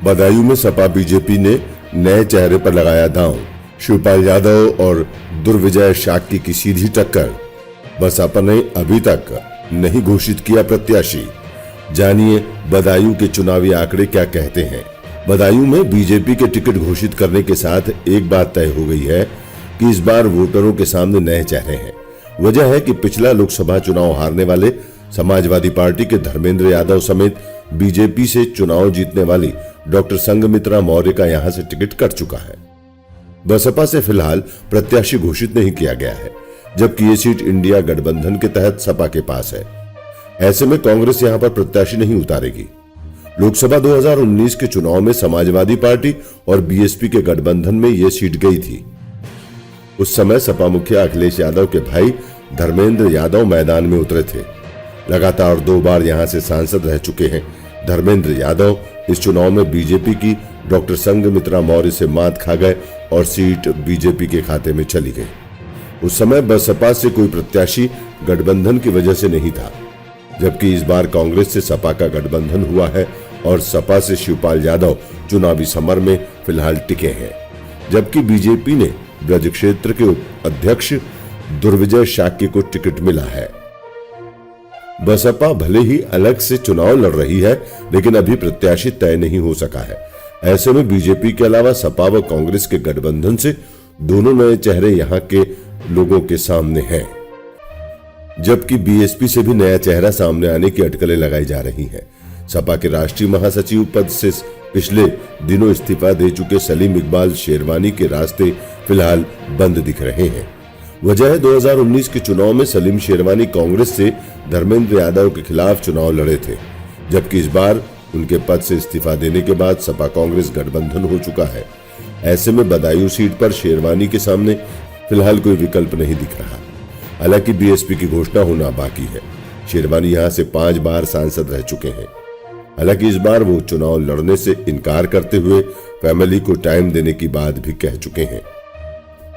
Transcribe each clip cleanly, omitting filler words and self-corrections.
बदायूं में सपा बीजेपी ने नए चेहरे पर लगाया दांव। शिवपाल यादव और दुर्विजय शाक्य की सीधी टक्कर। बसपा ने अभी तक नहीं घोषित किया प्रत्याशी। जानिए बदायूं के चुनावी आंकड़े क्या कहते हैं। बदायूं में बीजेपी के टिकट घोषित करने के साथ एक बात तय हो गई है कि इस बार वोटरों के सामने नए चेहरे हैं। वजह है कि पिछला लोकसभा चुनाव हारने वाले समाजवादी पार्टी के धर्मेंद्र यादव समेत बीजेपी से चुनाव जीतने वाली डॉक्टर संघमित्रा मौर्य का यहां से टिकट कट चुका है। बसपा से फिलहाल प्रत्याशी घोषित नहीं किया गया है, जबकि ये सीट इंडिया गठबंधन के तहत सपा के पास है। ऐसे में कांग्रेस यहां पर प्रत्याशी नहीं उतारेगी। लोकसभा 2019 के चुनाव में समाजवादी पार्टी और बीएसपी के गठबंधन में यह सीट गई थी। उस समय सपा मुखिया अखिलेश यादव के भाई धर्मेंद्र यादव मैदान में उतरे थे। लगातार 2 बार यहां से सांसद रह चुके हैं। धर्मेंद्र यादव इस चुनाव में बीजेपी की डॉक्टर संघमित्रा मौर्य से मात खा गए और सीट बीजेपी के खाते में चली गई। उस समय बसपा से कोई प्रत्याशी गठबंधन की वजह से नहीं था, जबकि इस बार कांग्रेस से सपा का गठबंधन हुआ है और सपा से शिवपाल यादव चुनावी समर में फिलहाल टिके हैं, जबकि बीजेपी ने ब्रज क्षेत्र के अध्यक्ष दुर्विजय शाक्य को टिकट मिला है। बसपा भले ही अलग से चुनाव लड़ रही है, लेकिन अभी प्रत्याशी तय नहीं हो सका है। ऐसे में बीजेपी के अलावा सपा व कांग्रेस के गठबंधन से दोनों नए चेहरे यहां के लोगों के सामने हैं, जबकि बीएसपी से भी नया चेहरा सामने आने की अटकलें लगाई जा रही हैं। सपा के राष्ट्रीय महासचिव पद से पिछले दिनों इस्तीफा दे चुके सलीम इकबाल शेरवानी के रास्ते फिलहाल बंद दिख रहे हैं। वजह है 2019 के चुनाव में सलीम शेरवानी कांग्रेस से धर्मेंद्र यादव के खिलाफ चुनाव लड़े थे, जबकि इस बार उनके पद से इस्तीफा देने के बाद सपा कांग्रेस गठबंधन हो चुका है। ऐसे में बदायूं सीट पर शेरवानी के सामने फिलहाल कोई विकल्प नहीं दिख रहा। हालांकि बीएसपी की घोषणा होना बाकी है। शेरवानी यहां से 5 बार सांसद रह चुके हैं। हालांकि इस बार वो चुनाव लड़ने से इनकार करते हुए फैमिली को टाइम देने की बात भी कह चुके हैं।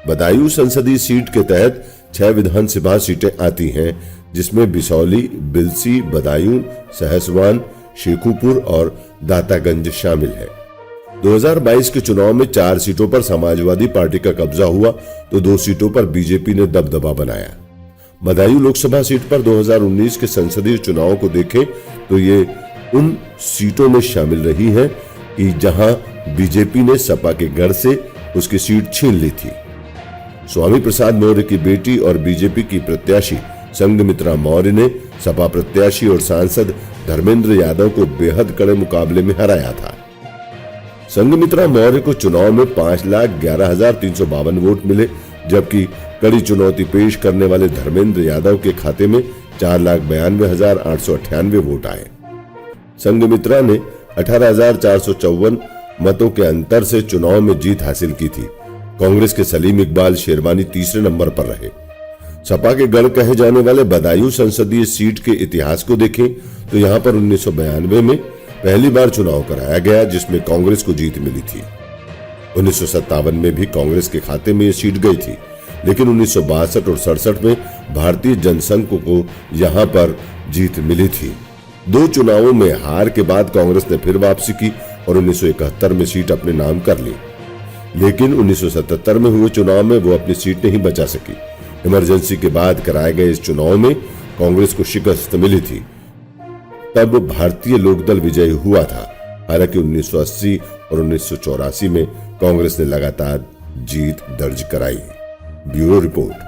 बदायूं संसदीय सीट के तहत 6 विधानसभा सीटें आती हैं, जिसमें बिसौली, बिलसी, बदायूं, सहसवान, शेखुपुर और दातागंज शामिल है। 2022 के चुनाव में 4 सीटों पर समाजवादी पार्टी का कब्जा हुआ तो 2 सीटों पर बीजेपी ने दबदबा बनाया। बदायूं लोकसभा सीट पर 2019 के संसदीय चुनाव को देखें तो ये उन सीटों में शामिल रही है कि जहां बीजेपी ने सपा के गढ़ से उसकी सीट छीन ली थी। स्वामी प्रसाद मौर्य की बेटी और बीजेपी की प्रत्याशी संघमित्रा मौर्य ने सपा प्रत्याशी और सांसद धर्मेंद्र यादव को बेहद कड़े मुकाबले में हराया था। संघमित्रा मौर्य को चुनाव में 5,11,352 वोट मिले, जबकि कड़ी चुनौती पेश करने वाले धर्मेंद्र यादव के खाते में 4,92,898 वोट आए। संघमित्रा ने 18,454 मतों के अंतर से चुनाव में जीत हासिल की थी। कांग्रेस के सलीम इकबाल शेरवानी तीसरे नंबर पर रहे। सपा के गढ़ कहे जाने वाले बदायूं संसदीय सीट के इतिहास को देखें तो यहां पर 1992 में पहली बार चुनाव कराया गया, जिसमें कांग्रेस को जीत मिली थी। 1957 में भी कांग्रेस के खाते में यह सीट गई थी, लेकिन 1962 और 67 में भारतीय जनसंघ को यहां पर जीत मिली थी। 2 चुनावों में हार के बाद कांग्रेस ने फिर वापसी की और 1971 में सीट अपने नाम कर ली, लेकिन 1977 में हुए चुनाव में वो अपनी सीट नहीं बचा सकी। इमरजेंसी के बाद कराए गए इस चुनाव में कांग्रेस को शिकस्त मिली थी। तब भारतीय लोकदल विजयी हुआ था। हालांकि 1980 और 1984 में कांग्रेस ने लगातार जीत दर्ज कराई। Bureau report.